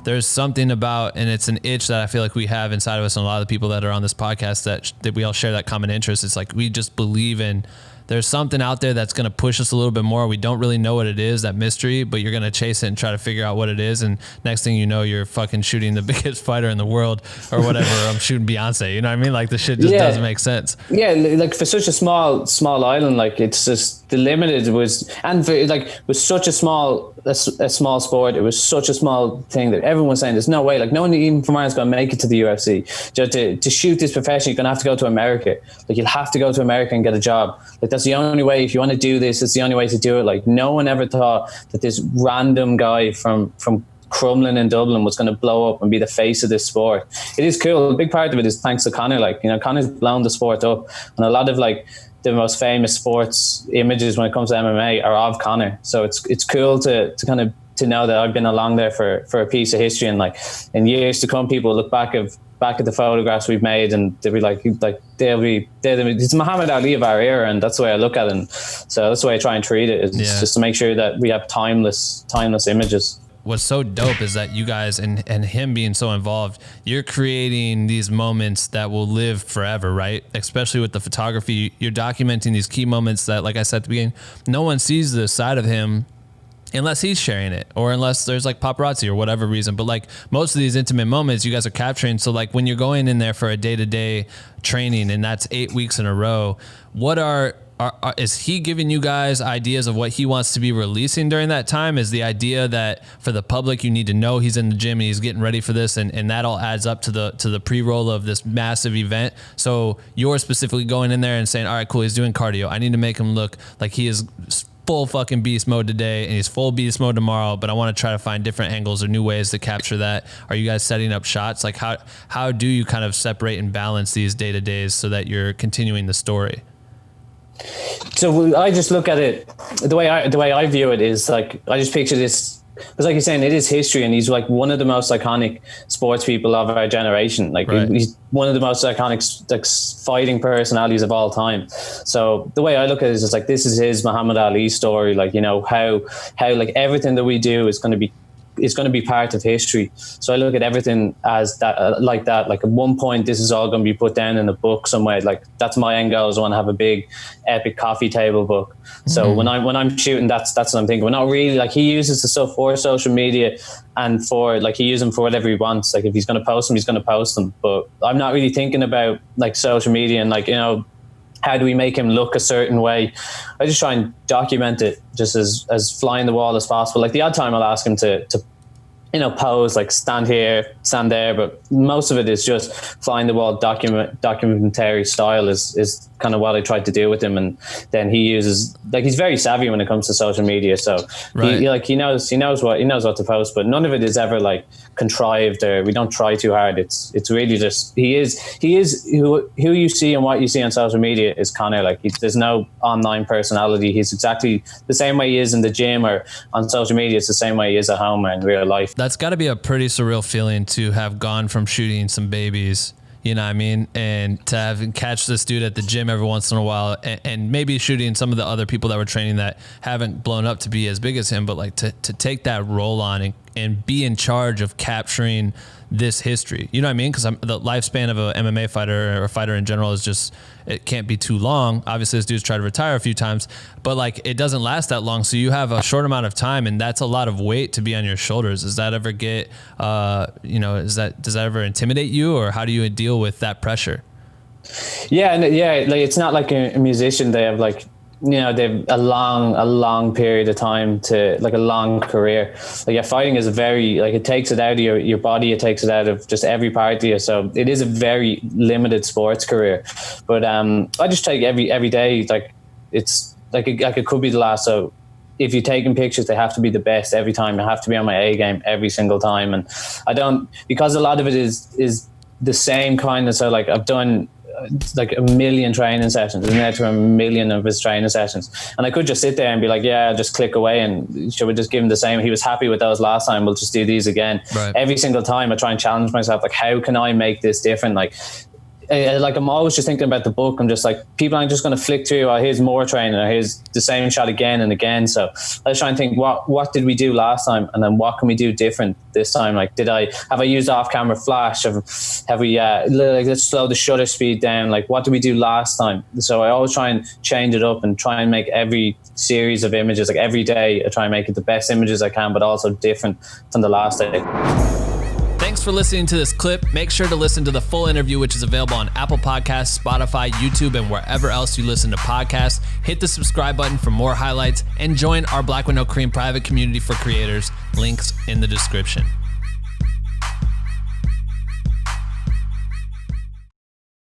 there's something about, and it's an itch that I feel like we have inside of us, and a lot of the people that are on this podcast that we all share that common interest. It's like we just believe in there's something out there that's going to push us a little bit more. We don't really know what it is, that mystery, but you're going to chase it and try to figure out what it is. And next thing you know, you're fucking shooting the biggest fighter in the world or whatever. I'm shooting Beyonce. You know what I mean? Like the shit just doesn't make sense. Yeah. Like for such a small island, like it's just the limited was, and for like was such a small sport. It was such a small thing that everyone was saying there's no way, like no one even from Ireland's going to make it to the UFC. Just to shoot this profession, you're going to have to go to America. Like you'll have to go to America and get a job. Like that's the only way. If you want to do this, it's the only way to do it. Like no one ever thought that this random guy from Crumlin in Dublin was going to blow up and be the face of this sport. It is cool. A big part of it is thanks to Conor. Like, you know, Conor's blown the sport up, and a lot of like the most famous sports images when it comes to MMA are of Conor. So it's cool to kind of to know that I've been along there for a piece of history, and like in years to come, people look back at the photographs we've made, and they'll be like it's Muhammad Ali of our era, and that's the way I look at it. And so that's the way I try and treat it. Is just to make sure that we have timeless images. What's so dope is that you guys and him being so involved, you're creating these moments that will live forever, right? Especially with the photography, you're documenting these key moments that, like I said at the beginning, no one sees this side of him unless he's sharing it, or unless there's like paparazzi or whatever reason. But like most of these intimate moments you guys are capturing. So like when you're going in there for a day-to-day training and that's 8 weeks in a row, what is he giving you guys ideas of what he wants to be releasing during that time? Is the idea that for the public, you need to know he's in the gym and he's getting ready for this, and that all adds up to the pre-roll of this massive event? So you're specifically going in there and saying, all right, cool, he's doing cardio. I need to make him look like he is full fucking beast mode today and he's full beast mode tomorrow, but I want to try to find different angles or new ways to capture that. Are you guys setting up shots? Like how do you kind of separate and balance these day-to-days so that you're continuing the story? So I just look at it, the way I view it is like, I just picture this, because like you're saying, it is history, and he's like one of the most iconic sports people of our generation. Like right. He's one of the most iconic like fighting personalities of all time. So the way I look at it is just like, this is his Muhammad Ali story. Like, you know, how like everything that we do is going to be part of history. So I look at everything as that, like that. Like at one point, this is all going to be put down in a book somewhere. Like that's my end goal. Is I want to have a big, epic coffee table book. So when I'm shooting, that's what I'm thinking. We're not really like, he uses the stuff for social media and for like, he uses them for whatever he wants. Like if he's going to post them, he's going to post them. But I'm not really thinking about like social media and like, you know, how do we make him look a certain way? I just try and document it just as fly in the wall as possible. Like the odd time I'll ask him to you know, pose, like stand here, stand there, but most of it is just fly in the wall documentary style is kind of what I tried to do with him. And then he uses, like, he's very savvy when it comes to social media. So right. he knows what to post, but none of it is ever like contrived, or we don't try too hard. It's really just, he is who you see and what you see on social media is Conor. Like there's no online personality. He's exactly the same way he is in the gym or on social media. It's the same way he is at home or in real life. That's got to be a pretty surreal feeling to have gone from shooting some babies, you know what I mean, and to have catch this dude at the gym every once in a while, and maybe shooting some of the other people that were training that haven't blown up to be as big as him, but like to take that role on and be in charge of capturing this history, you know what I mean? Because the lifespan of a MMA fighter or a fighter in general is just, it can't be too long. Obviously, this dude's tried to retire a few times, but like it doesn't last that long. So you have a short amount of time, and that's a lot of weight to be on your shoulders. Does that ever get, does that ever intimidate you, or how do you deal with that pressure? Yeah, like it's not like a musician. They have like, you know, they've a long period of time to like a long career. Like yeah, fighting is very, like it takes it out of your body, it takes it out of just every part of you. So it is a very limited sports career. But I just take every day, like it's like it could be the last. So if you're taking pictures, they have to be the best every time. I have to be on my A game every single time. And I don't, because a lot of it is the same kind of, so like I've done like a million training sessions, and then to a million of his training sessions, and I could just sit there and be like, yeah, I'll just click away, and should we just give him the same? He was happy with those last time, we'll just do these again. Right. Every single time I try and challenge myself, like how can I make this different? Like like I'm always just thinking about the book. I'm just like, people aren't just going to flick through, here's more training, or here's the same shot again and again. So I was trying to think, what did we do last time, and then what can we do different this time? Like, have I used off-camera flash? Have we like, let's slow the shutter speed down? Like, what did we do last time? So I always try and change it up and try and make every series of images, like every day I try and make it the best images I can, but also different from the last day. Thanks for listening to this clip. Make sure to listen to the full interview, which is available on Apple Podcasts, Spotify, YouTube, and wherever else you listen to podcasts. Hit the subscribe button for more highlights and join our Black with No Cream private community for creators. Links in the description.